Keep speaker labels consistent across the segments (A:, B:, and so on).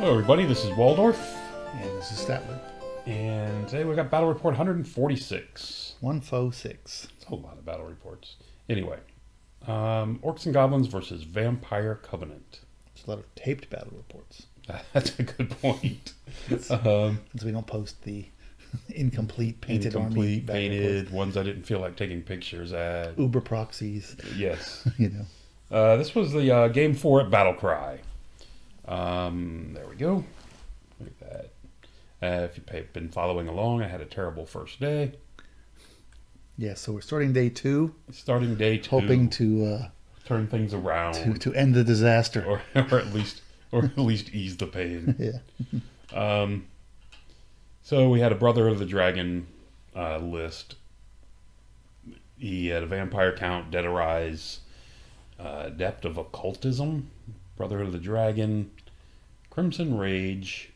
A: Hello everybody, this is Waldorf,
B: And this is Statler.
A: and today we got Battle Report 146.
B: 146.
A: That's a lot of battle reports. Anyway, Orcs and Goblins versus Vampire Covenant.
B: There's a lot of taped battle reports.
A: That's a good point.
B: Since we don't post the incomplete painted army
A: Incomplete,
B: battle
A: painted, ones I didn't feel like taking pictures at.
B: reports. Uber proxies,
A: Yes.
B: you know.
A: This was the Game 4 at Battle Cry. There we go. Look at that. If you've been following along, I had a terrible first day.
B: Yeah, so we're starting day 2.
A: Starting day 2.
B: Hoping to
A: turn things around.
B: to end the disaster.
A: Or at least ease the pain.
B: Yeah.
A: So we had a Brother of the Dragon list. He had a Vampire Count, Dead Arise, Adept of Occultism, Brother of the Dragon, Crimson Rage,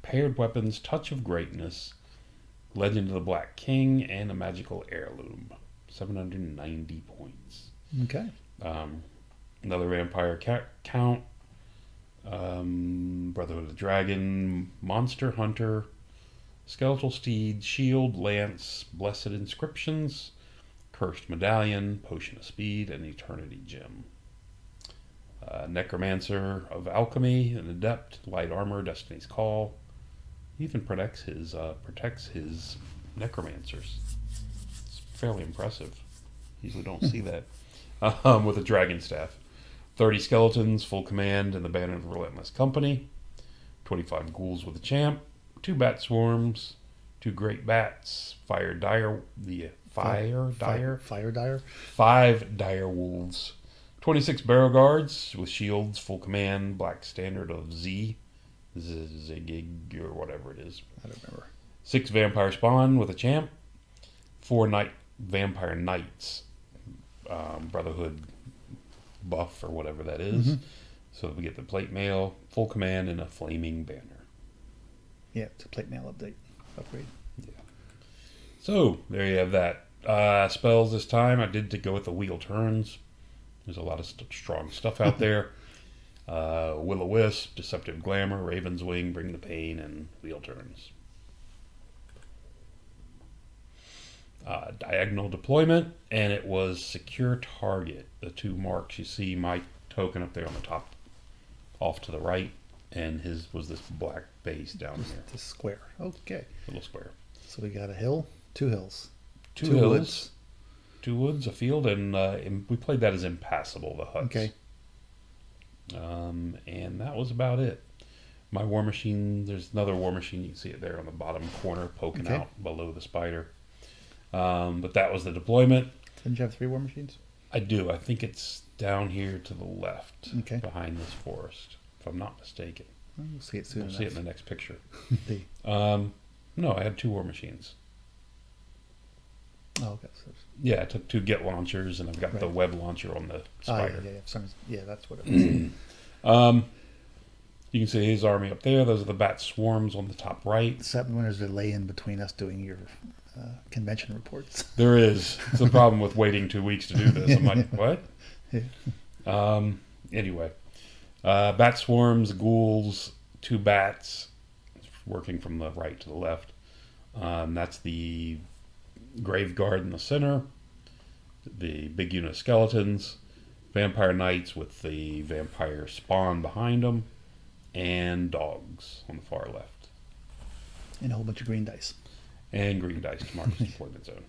A: Paired Weapons, Touch of Greatness, Legend of the Black King, and a Magical Heirloom. 790 points.
B: Okay.
A: Another Vampire Count, Brother of the Dragon, Monster Hunter, Skeletal Steed, Shield, Lance, Blessed Inscriptions, Cursed Medallion, Potion of Speed, and Eternity Gem. Necromancer of Alchemy, an Adept, Light Armor, Destiny's Call. He even protects his Necromancers. It's fairly impressive. Usually don't see that. With a Dragon Staff. 30 Skeletons, Full Command, and the Banner of the Relentless Company. 25 Ghouls with a Champ. 2 Bat Swarms. 2 Great Bats. 5 Dire Wolves. 26 Barrow Guards with shields, full command, black standard of Zigig or whatever it is.
B: I don't remember.
A: 6 Vampire Spawn with a champ. 4 Vampire Knights, Brotherhood buff or whatever that is.
B: Mm-hmm.
A: So we get the plate mail, full command, and a flaming banner.
B: Yeah, it's a plate mail upgrade.
A: Yeah. So there you have that. Spells this time, I did to go with the wheel turns. There's a lot of strong stuff out there. Will-O-Wisp, Deceptive Glamour, Raven's Wing, Bring the Pain, and Wheel Turns. Diagonal Deployment, and it was Secure Target. The 2 marks you see my token up there on the top, off to the right, and his was this black base down here.
B: This square. Okay.
A: Little square.
B: So we got a hill, 2 hills.
A: 2
B: hills.
A: woods. 2 woods, a field, and we played that as impassable, the huts.
B: Okay.
A: And that was about it. My war machine, there's another war machine, you can see it there on the bottom corner poking out below the spider. But that was the deployment.
B: Didn't you have 3 war machines?
A: I do. I think it's down here to the left,
B: Okay.
A: behind this forest, if I'm not mistaken.
B: We'll see it soon
A: We'll
B: enough.
A: see it in the next picture.
B: The-
A: No, I had 2 war machines.
B: Oh, okay. So,
A: Yeah, I took 2 get launchers, and I've got the
B: Right.
A: web launcher on the spider.
B: yeah, that's what it was.
A: You can see his army up there. Those are the bat swarms on the top right.
B: Except when there's a delay in between us doing your convention reports.
A: There is. It's the problem with waiting 2 weeks to do this. I'm like, what?
B: Yeah.
A: Anyway, bat swarms, ghouls, 2 bats, working from the right to the left. That's the grave guard in the center. The big unit of skeletons, vampire knights with the vampire spawn behind them, and dogs on the far left.
B: And a whole bunch of green dice.
A: And green dice to mark the deployment zone.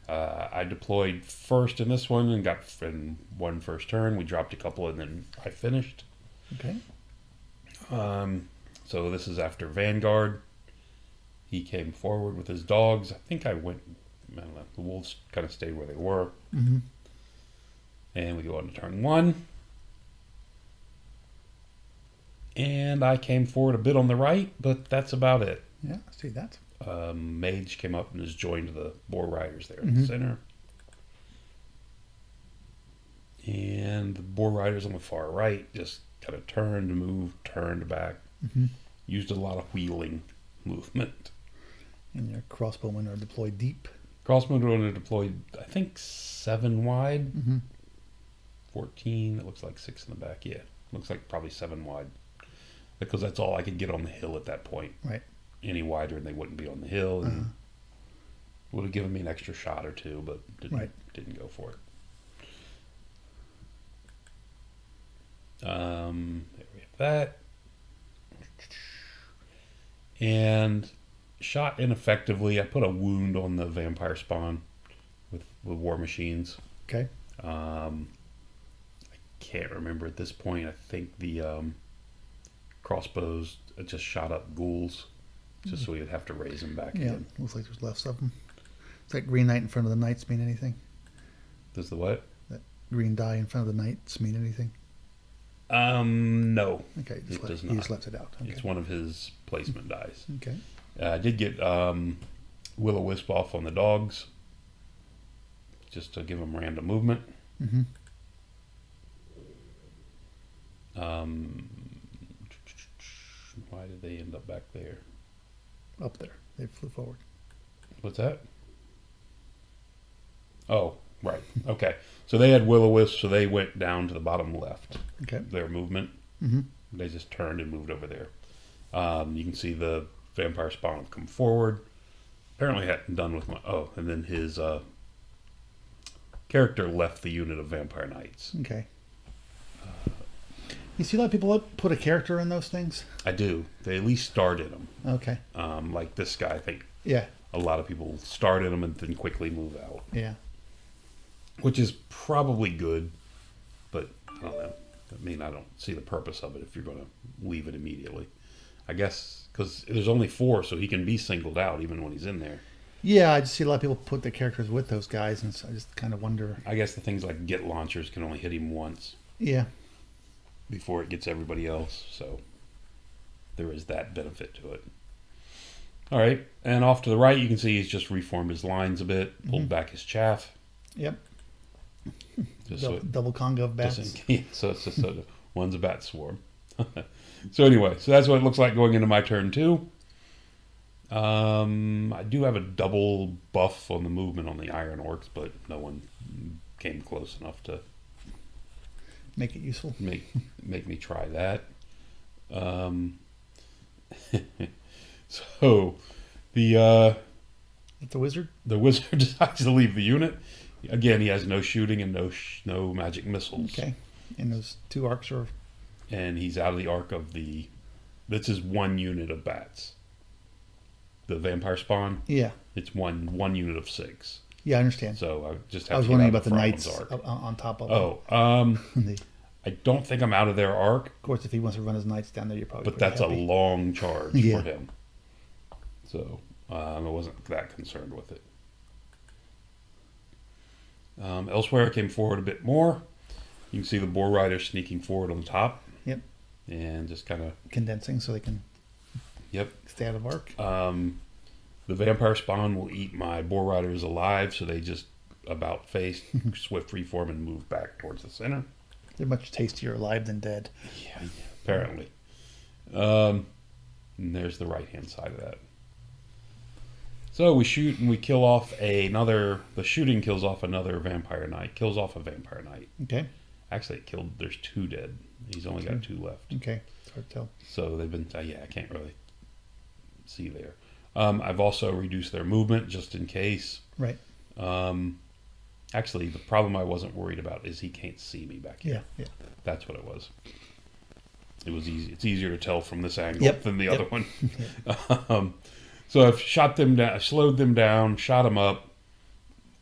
A: I deployed first in this one and got in one first turn. We dropped a couple and then I finished.
B: Okay.
A: So this is after Vanguard. He came forward with his dogs. I think I don't know, the wolves kind of stayed where they were.
B: Mm-hmm.
A: And we go on to turn 1. And I came forward a bit on the right, but that's about it.
B: Yeah, I see that.
A: Mage came up and just joined the Boar Riders there in
B: Mm-hmm.
A: the center. And the Boar Riders on the far right just kind of turned, moved, turned back.
B: Mm-hmm.
A: Used a lot of wheeling movement.
B: And your crossbowmen are deployed deep.
A: Crossbowmen are deployed, I think, 7 wide.
B: Mm-hmm.
A: 14. It looks like 6 in the back. Yeah, looks like probably 7 wide. because that's all I could get on the hill at that point.
B: Right.
A: Any wider, and they wouldn't be on the hill, and would have given me an extra shot or two, but didn't go for it. There we have that. And shot ineffectively. I put a wound on the vampire spawn with war machines.
B: Okay.
A: I can't remember at this point. I think the crossbows just shot up ghouls, just so we would have to raise them back again.
B: Looks like there's left of them. Does that green knight in front of the knights mean anything?
A: Does the what?
B: That green die in front of the knights mean anything?
A: No.
B: Okay,
A: it does not.
B: He just left it out. Okay.
A: It's one of his placement dice.
B: Okay.
A: I did get Will-O-Wisp off on the dogs, just to give them random movement.
B: Mm-hmm.
A: Why did they end up back there?
B: Up there. They flew forward.
A: What's that? Oh, right. Okay. So they had Will-O-Wisp, so they went down to the bottom left.
B: Okay.
A: Their movement.
B: Mm-hmm.
A: They just turned and moved over there. You can see the vampire spawn come forward. Apparently hadn't done with my... Oh, and then his character left the unit of vampire knights.
B: Okay. You see a lot of people put a character in those things?
A: I do. They at least start in them.
B: Okay.
A: Like this guy, I think
B: Yeah.
A: a lot of people start in them and then quickly move out.
B: Yeah.
A: Which is probably good, but I don't know. I mean, I don't see the purpose of it if you're going to leave it immediately. I guess because there's only 4, so he can be singled out even when he's in there.
B: Yeah, I just see a lot of people put their characters with those guys, and so I just kind of wonder.
A: I guess the things like get launchers can only hit him once.
B: Yeah.
A: Before it gets everybody else, so there is that benefit to it. All right, and off to the right, you can see he's just reformed his lines a bit, pulled back his chaff.
B: Yep.
A: Just
B: Double conga of bats.
A: So it's just one's a bat swarm. So anyway, so that's what it looks like going into my turn 2. I do have a double buff on the movement on the Iron Orcs, but no one came close enough to
B: make it useful.
A: Make me try that. So the
B: wizard
A: decides to leave the unit. Again, he has no shooting and no magic missiles.
B: Okay. And those 2 arcs are...
A: And he's out of the arc of the... This is 1 unit of bats. The vampire spawn?
B: Yeah.
A: It's one unit of 6.
B: Yeah, I understand.
A: So I just have
B: I was
A: to
B: wondering
A: get out
B: about the
A: front
B: knights
A: one's arc.
B: on top of
A: I don't think I'm out of their arc.
B: Of course, if he wants to run his knights down there, you're probably
A: But that's
B: happy.
A: a long charge
B: Yeah.
A: for him. So I wasn't that concerned with it. Elsewhere, I came forward a bit more. You can see the boar rider sneaking forward on the top.
B: Yep.
A: And just kind of...
B: condensing so they can
A: Yep.
B: stay out of arc.
A: The vampire spawn will eat my boar riders alive, so they just about face, swift reform, and move back towards the center.
B: They're much tastier alive than dead.
A: Yeah, apparently. And there's the right-hand side of that. So we shoot and we kill off another... The shooting kills off another vampire knight. Kills off a vampire knight.
B: Okay.
A: Actually, it killed... There's 2 dead. He's only got 2 left.
B: Okay. It's hard to tell.
A: So they've been... yeah, I can't really see there. I've also reduced their movement just in case.
B: Right.
A: Actually, the problem I wasn't worried about is he can't see me back here.
B: Yeah.
A: That's what it was. It was easy. It's easier to tell from this angle than the other one. So I've shot them down, I slowed them down, shot them up.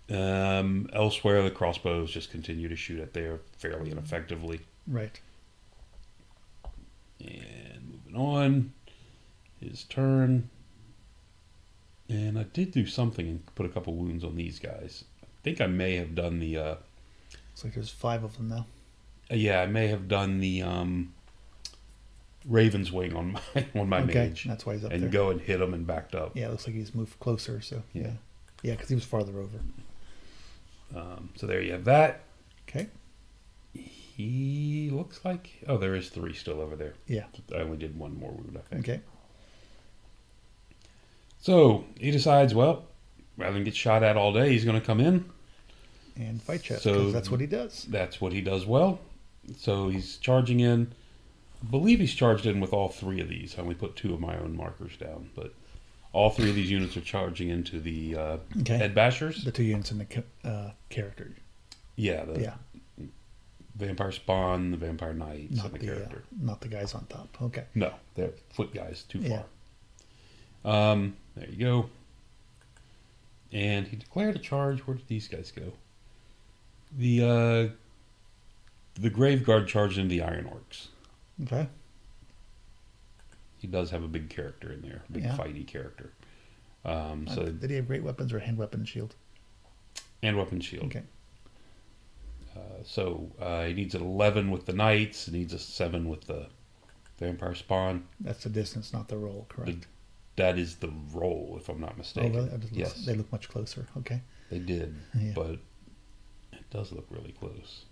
A: Elsewhere, the crossbows just continue to shoot at there fairly ineffectively.
B: Right.
A: And moving on, his turn. And I did do something and put a couple wounds on these guys. I think I may have done the...
B: Looks like there's 5 of them now.
A: Yeah, I may have done the Raven's Wing on my mage.
B: That's why he's up
A: and
B: there.
A: go and hit him and backed up.
B: Yeah, it looks like he's moved closer, so
A: Yeah.
B: Yeah, because he was farther over.
A: So there you have that.
B: Okay.
A: He looks like... Oh, there is 3 still over there.
B: Yeah.
A: I only did 1 more wound, I think.
B: Okay.
A: So he decides, well, rather than get shot at all day, he's going to come in.
B: And fight chest,
A: So
B: because that's what he does.
A: That's what he does well. So he's charging in. believe he's charged in with all 3 of these. I only put 2 of my own markers down, but all 3 of these units are charging into the head bashers.
B: The 2 units in the character.
A: Yeah, the vampire spawn, the vampire knights,
B: Not
A: and the character.
B: Not the guys on top. Okay.
A: No, they're foot guys too
B: Yeah.
A: far. There you go. And he declared a charge. Where did these guys go? The Graveguard charged into the Iron Orcs.
B: Okay.
A: He does have a big character in there, a big fighty character. So
B: did he have great weapons or hand weapon shield?
A: And weapon shield.
B: Okay.
A: So he needs an 11 with the knights. He needs a 7 with the vampire spawn.
B: That's the distance, not the roll, correct?
A: That is the roll, if I'm not mistaken.
B: Oh, really?
A: Yes.
B: They look much closer. Okay.
A: They did,
B: Yeah.
A: but it does look really close.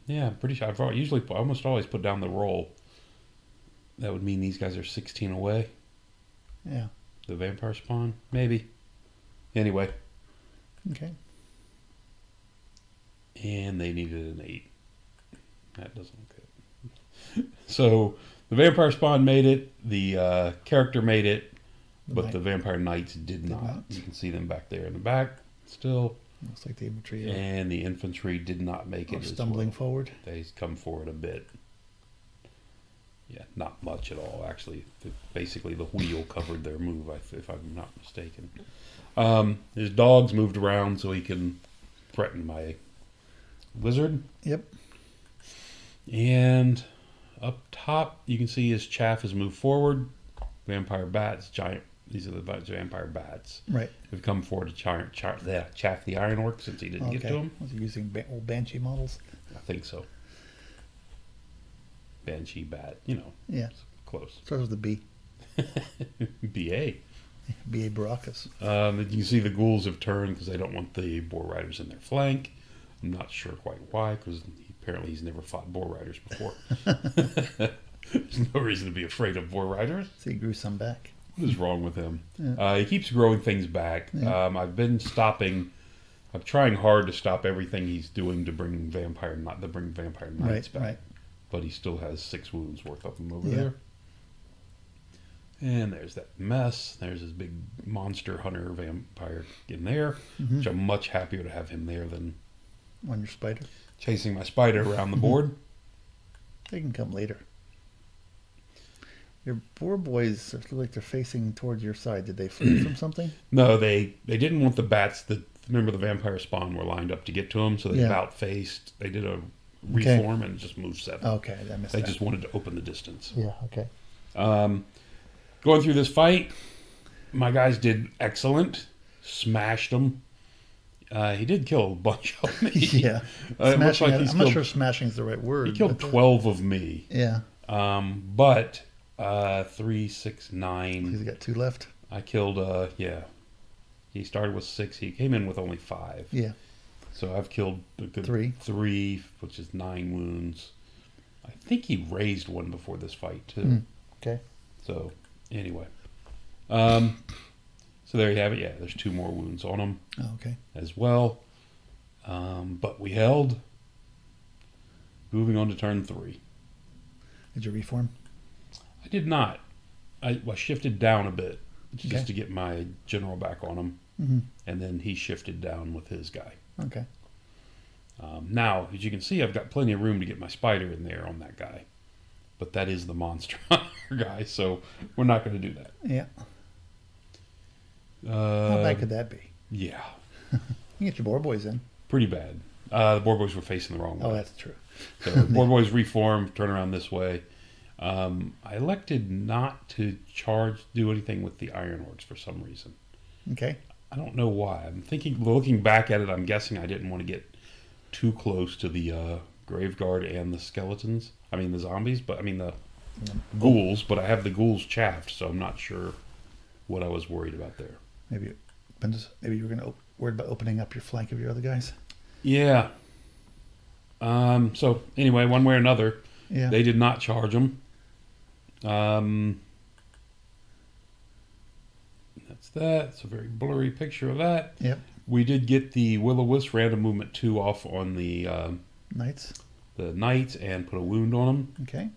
A: Yeah, pretty sure. I almost always put down the roll. That would mean these guys are 16 away.
B: Yeah.
A: The vampire spawn, maybe. Anyway.
B: Okay.
A: And they needed an 8. That doesn't look good. So the vampire spawn made it. The character made it, but the vampire knights did not. You can see them back there in the back still.
B: Looks like the infantry.
A: And the infantry did not make it.
B: Stumbling forward.
A: They come forward a bit. Yeah, not much at all, actually. Basically, the wheel covered their move, if I'm not mistaken. His dogs moved around so he can threaten my wizard.
B: Yep.
A: And up top, you can see his chaff has moved forward. Vampire bats, giant. These are the vampire bats.
B: Right.
A: Have come forward to chaff the Iron Orc since he didn't get to him.
B: Was he using old Banshee models?
A: I think so. Banshee bat,
B: Yeah.
A: Close.
B: Starts with the B.
A: BA.
B: B.A. Baracus.
A: You can see the ghouls have turned because they don't want the boar riders in their flank. I'm not sure quite why, because apparently he's never fought boar riders before. There's no reason to be afraid of boar riders.
B: So he grew some back.
A: What is wrong with him?
B: Yeah.
A: He keeps growing things back.
B: Yeah.
A: I'm trying hard to stop everything he's doing to bring vampire knights back.
B: Right.
A: But he still has 6 wounds worth of them over there. And there's that mess. There's this big monster hunter vampire in there, which I'm much happier to have him there than
B: On your spider.
A: chasing my spider around the board.
B: They can come later. Your boar boys look like they're facing towards your side. Did they flee from something?
A: No, they didn't want the bats. Remember the vampire spawn were lined up to get to him, so they about faced. They did a reform and just moved 7.
B: Okay, I missed
A: They
B: that.
A: just wanted to open the distance.
B: Yeah, okay.
A: Going through this fight, my guys did excellent. Smashed them. He did kill a bunch of me.
B: Yeah.
A: Smashing,
B: I'm not sure smashing is the right word.
A: He killed 12 of me.
B: Yeah.
A: But 3, 6, 9.
B: He's got 2 left.
A: I killed, he started with 6. He came in with only 5.
B: Yeah.
A: So I've killed a good
B: 3,
A: which is 9 wounds. I think he raised one before this fight, too.
B: Okay.
A: So, anyway. So there you have it. Yeah, there's 2 more wounds on him
B: Okay.
A: as well. But we held. Moving on to turn 3.
B: Did you reform?
A: I did not. I shifted down a bit just to get my general back on him. And then he shifted down with his guy.
B: Okay.
A: Now, as you can see, I've got plenty of room to get my spider in there on that guy. But that is the monster hunter guy, so we're not going to do that.
B: Yeah. How bad could that be?
A: Yeah.
B: You get your boar boys in.
A: Pretty bad. The boar boys were facing the wrong way.
B: Oh, that's true.
A: So the boar boys reformed, turn around this way. I elected not to do anything with the Iron Orcs for some reason.
B: Okay.
A: I don't know why. I'm thinking, looking back at it, I'm guessing I didn't want to get too close to the Graveguard and the skeletons. I mean, the zombies, but I mean the ghouls. But I have the ghouls chaffed, so I'm not sure what I was worried about there.
B: Maybe you were going to worried about opening up your flank of your other guys.
A: Yeah. So anyway, one way or another,
B: Yeah.
A: they did not charge them. That's that. It's a very blurry picture of that.
B: Yep.
A: We did get the Will-O-Wisp random movement 2 off on the
B: Knights.
A: the knights and put a wound on them.
B: Okay.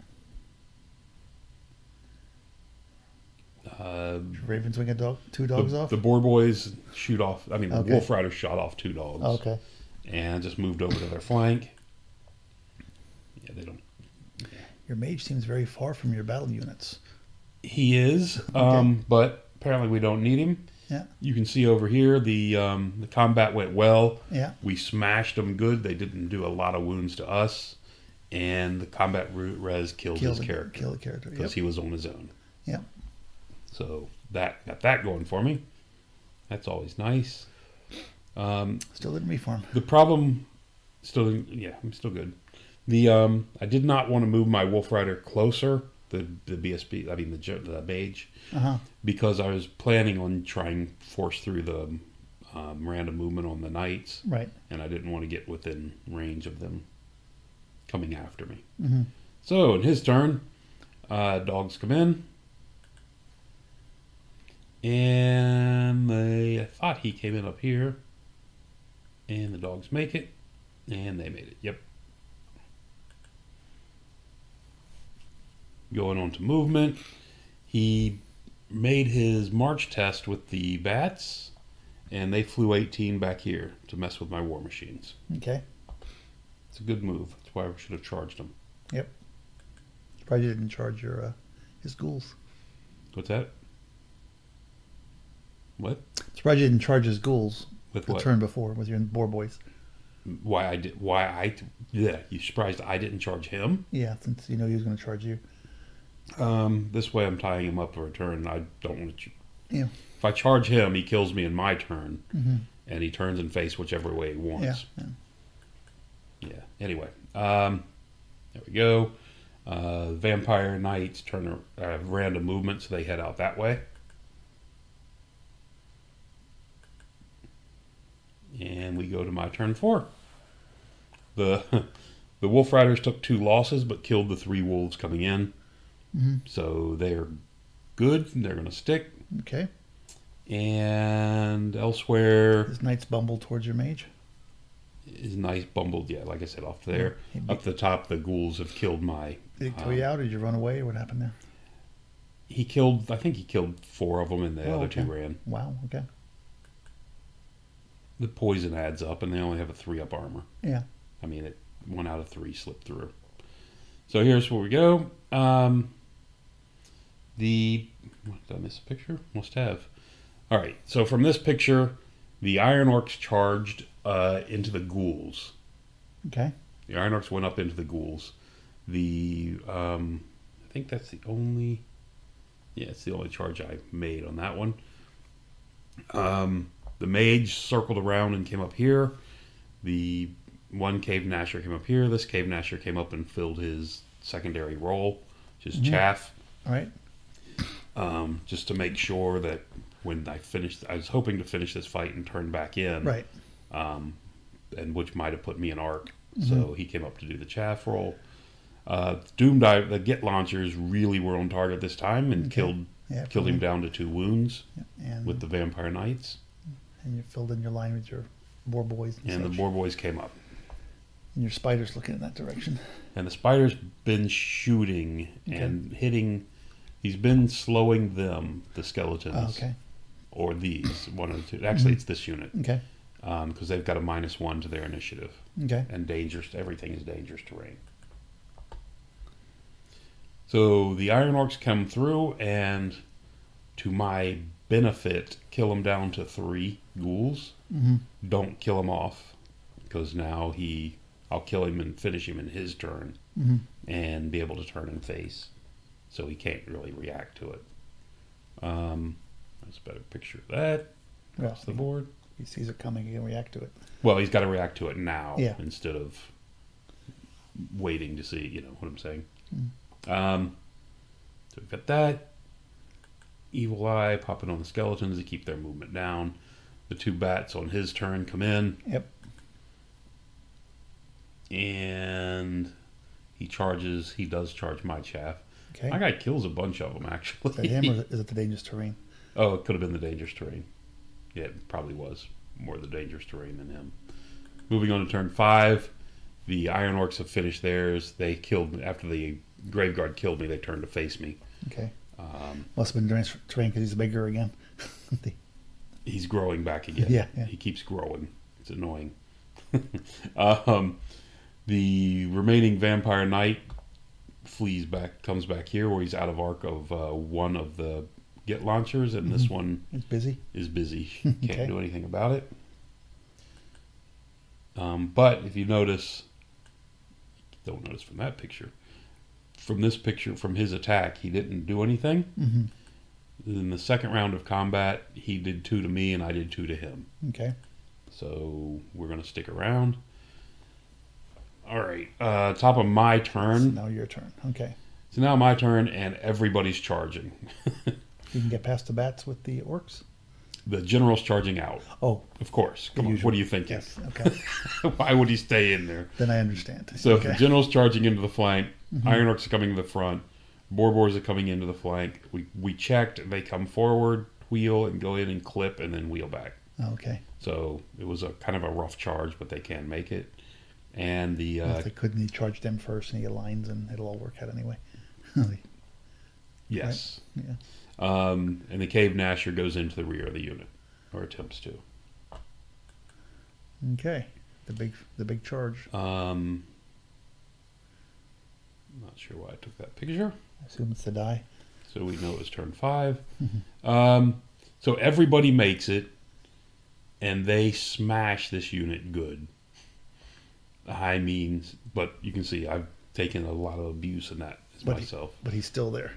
A: Uh,
B: Ravens wing a dog, 2 dogs off?
A: The boar boys shoot off. I mean, the
B: Okay.
A: wolf riders shot off 2 dogs.
B: Okay.
A: And just moved over to their flank. Yeah, they don't.
B: Your mage seems very far from your battle units.
A: He is, but apparently we don't need him.
B: Yeah.
A: You can see over here the combat went well.
B: Yeah.
A: We smashed them good. They didn't do a lot of wounds to us, and the combat res killed his character.
B: Kill the character
A: because he was on his own.
B: Yeah.
A: So that got that going for me. That's always nice.
B: Still didn't reform.
A: The problem, I'm still good. I did not want to move my Wolf Rider closer, the BSB, I mean the mage, because I was planning on trying to force through the random movement on the knights,
B: right? And
A: I didn't want to get within range of them coming after me.
B: Mm-hmm.
A: So in his turn, dogs come in, and I thought he came in up here, and the dogs make it, and they made it. Yep. Going on to movement, he made his march test with the bats, and they flew 18 back here to mess with my war machines.
B: Okay.
A: It's a good move. That's why we should have charged him.
B: Yep. Probably didn't charge your his ghouls.
A: What's that? What?
B: Surprised you didn't charge his ghouls
A: with
B: the
A: what?
B: turn before with your boar boys.
A: Yeah, you surprised I didn't charge him?
B: Yeah, since you know he was going to charge you.
A: This way I'm tying him up for a turn. I don't want to.
B: Yeah.
A: If I charge him, he kills me in my turn, and he turns and face whichever way he wants. Yeah. Anyway, there we go. Vampire Knights turn random movement, so they head out that way. And we go to my turn 4. The Wolf Riders took 2 losses, but killed the 3 wolves coming in. So they're good. They're going to stick.
B: Okay.
A: And elsewhere,
B: his knights bumbled towards your mage.
A: His knights bumbled, yeah, like I said, off there. Up the top, the ghouls have killed my.
B: Did he kill you out? Or did you run away? What happened there?
A: I think he killed 4 of them, and the other 2 ran.
B: Wow. Okay.
A: The poison adds up, and they only have a 3-up armor.
B: Yeah.
A: I mean, 1 out of 3 slipped through. So here's where we go. Did I miss a picture? Must have. All right. So from this picture, the Iron Orcs charged into the ghouls.
B: Okay.
A: The Iron Orcs went up into the ghouls. I think that's the only. Yeah, it's the only charge I made on that one. The mage circled around and came up here. The one Cave Gnasher came up here. This Cave Gnasher came up and filled his secondary role, which is chaff.
B: All right.
A: Just to make sure that when I finished, I was hoping to finish this fight and turn back in.
B: Right.
A: And which might have put me in arc. So he came up to do the chaff role. Doom Dive, the Get launchers really were on target this time and killed him down to 2 wounds with the Vampire Knights.
B: And you filled in your line with your boar boys.
A: And the boar boys came up.
B: And your spider's looking in that direction.
A: And the spider's been shooting and hitting. He's been slowing them, the skeletons.
B: Oh, okay.
A: Or these, 1 of the 2. Actually, it's this unit.
B: Okay.
A: Because they've got a -1 to their initiative.
B: Okay.
A: And everything is dangerous terrain. So the Iron Orcs come through and, to my benefit, kill them down to 3 ghouls. Don't kill him off, because now I'll kill him and finish him in his turn, and be able to turn and face, so he can't really react to it. That's a better picture of that. Across the board.
B: He sees it coming, he can react to it.
A: Well, he's got to react to it now instead of waiting to see, you know what I'm saying. So we've got that. Evil Eye popping on the skeletons to keep their movement down. The 2 bats on his turn come in.
B: Yep.
A: And he does charge my chaff.
B: Okay.
A: My guy kills a bunch of them, actually.
B: Is that him or is it the dangerous terrain?
A: Oh, it could have been the dangerous terrain. Yeah, it probably was more the dangerous terrain than him. Moving on to turn 5. The Iron Orcs have finished theirs. They killed after the Graveguard killed me. They turned to face me.
B: Okay. Must have been trained because he's bigger again.
A: He's growing back again.
B: Yeah.
A: He keeps growing. It's annoying. The remaining Vampire Knight comes back here where he's out of arc of one of the get launchers, and this one
B: It's busy.
A: is busy.
B: Okay.
A: Can't do anything about it. But if you notice, don't notice from that picture. From this picture, from his attack, he didn't do anything. In the second round of combat, he did 2 to me, and I did 2 to him.
B: Okay.
A: So we're going to stick around. All right. Top of my turn.
B: So now your turn. Okay.
A: So now my turn, and everybody's charging.
B: You can get past the bats with the orcs.
A: The general's charging out.
B: Oh,
A: Of course. Come on.
B: usual.
A: What do you think?
B: yes. Okay.
A: Why would he stay in there?
B: Then I understand.
A: So if
B: okay.
A: the general's charging into the flank, Iron Orcs are coming to the front, Borbors are coming into the flank. We checked, they come forward, wheel, and go in and clip, and then wheel back.
B: Okay.
A: So it was a kind of a rough charge, but they can make it. And the
B: Well, if they couldn't, he charged them first, and he aligns, and it'll all work out anyway.
A: yes,
B: Right? Yeah.
A: and the Cave Gnasher goes into the rear of the unit, or attempts to.
B: Okay. The big charge.
A: Not sure why I took that picture.
B: I assume it's the die.
A: So we know it was turn 5. So everybody makes it, and they smash this unit good. I mean, but you can see I've taken a lot of abuse in that myself.
B: But he's still there.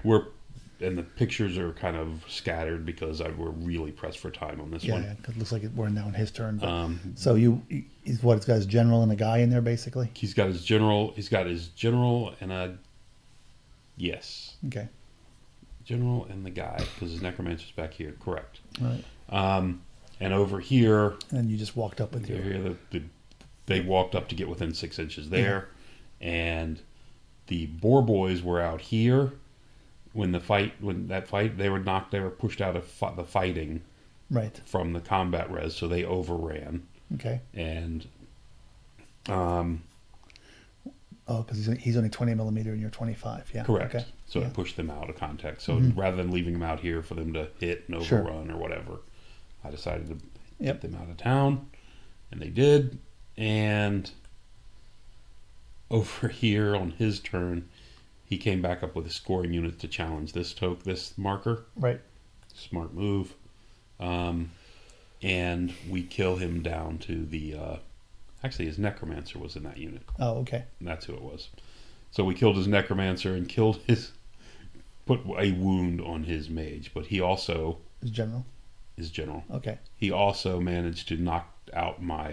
A: And the pictures are kind of scattered because we're really pressed for time on this
B: Yeah,
A: one.
B: yeah, 'cause it looks like we're now in his turn. But, so he's got his general and a guy in there basically.
A: He's got his general. He's got his general and a
B: Okay.
A: general and the guy because his necromancer's back here. Correct.
B: All right.
A: And over here,
B: And you just walked up with your.
A: here they walked up to get within 6 inches there, and the Boar Boys were out here when that fight they were pushed out of the fighting
B: Right.
A: from the combat res, so they overran.
B: Okay.
A: And
B: because he's only 20 millimeter and you're 25. Yeah.
A: correct.
B: Okay.
A: So
B: yeah.
A: it pushed them out of contact. So rather than leaving them out here for them to hit and
B: Sure.
A: overrun or whatever, I decided to
B: Yep.
A: get them out of town, and they did. And over here on his turn, he came back up with a scoring unit to challenge this marker.
B: Right.
A: Smart move. And we kill him down to the actually his necromancer was in that unit.
B: Oh, okay.
A: And that's who it was. So we killed his necromancer and put a wound on his mage, but he also
B: His general.
A: is general.
B: Okay.
A: He also managed to knock out my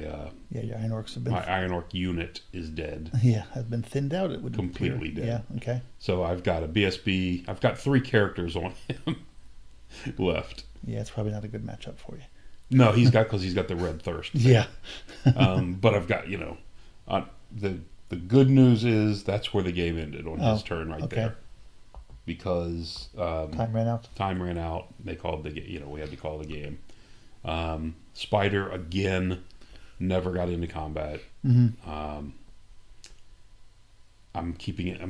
B: Yeah, your Iron Orcs have been.
A: my Iron Orc unit is dead.
B: Yeah, has been thinned out. It would
A: Completely
B: appear.
A: dead.
B: Yeah. Okay.
A: So I've got a BSB. I've got 3 characters on him left.
B: Yeah, it's probably not a good matchup for you.
A: No, he's got the red thirst.
B: Yeah.
A: But I've got the good news is that's where the game ended on his turn right
B: okay.
A: there, because
B: Time ran out.
A: time ran out. They called we had to call the game. Spider again never got into combat. I'm keeping it.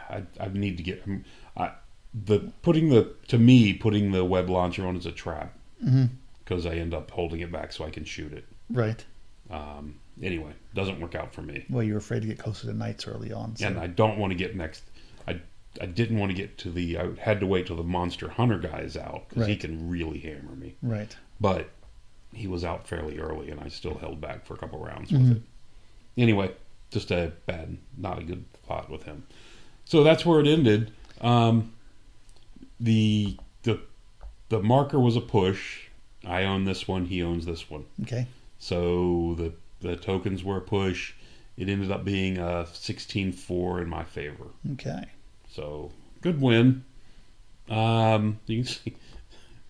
A: I need to get. Putting the web launcher on is a trap because I end up holding it back so I can shoot it.
B: Right.
A: Anyway, doesn't work out for me.
B: Well, you were afraid to get closer to knights early on. So.
A: And I don't want to get next. I didn't want to get to the. I had to wait till the monster hunter guy is out because he
B: Right.
A: can really hammer me.
B: Right.
A: But he was out fairly early, and I still held back for a couple rounds with it. Anyway, just not a good plot with him. So that's where it ended. The marker was a push. I own this one. He owns this one.
B: Okay.
A: So the tokens were a push. It ended up being a 16-4 in my favor.
B: Okay.
A: So good win. You can see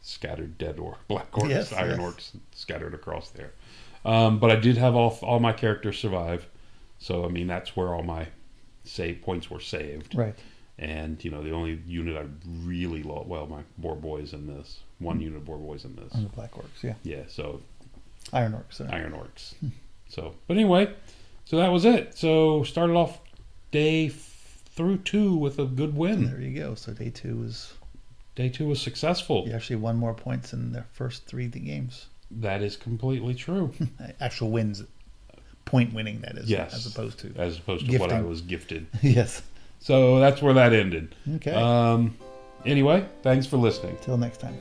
A: scattered dead or black orcs,
B: Yes,
A: iron
B: yes.
A: orcs scattered across there. But I did have all my characters survive. So I mean that's where all my save points were saved.
B: Right.
A: And the only unit I really lost, my Boar Boys in this. One unit of Boar Boys in this.
B: On the Black Orcs, yeah.
A: Yeah, so
B: Iron Orcs. Sorry.
A: Iron Orcs. So, but anyway, So that was it. So started off day through 2 with a good win.
B: There you go. So day 2 was...
A: Day 2 was successful.
B: You actually won more points in the first 3 games.
A: That is completely true.
B: Actual wins, point winning, that is.
A: Yes.
B: As opposed to
A: gifting. What I was gifted.
B: Yes.
A: So that's where that ended.
B: Okay.
A: Anyway, thanks for listening.
B: Till next time.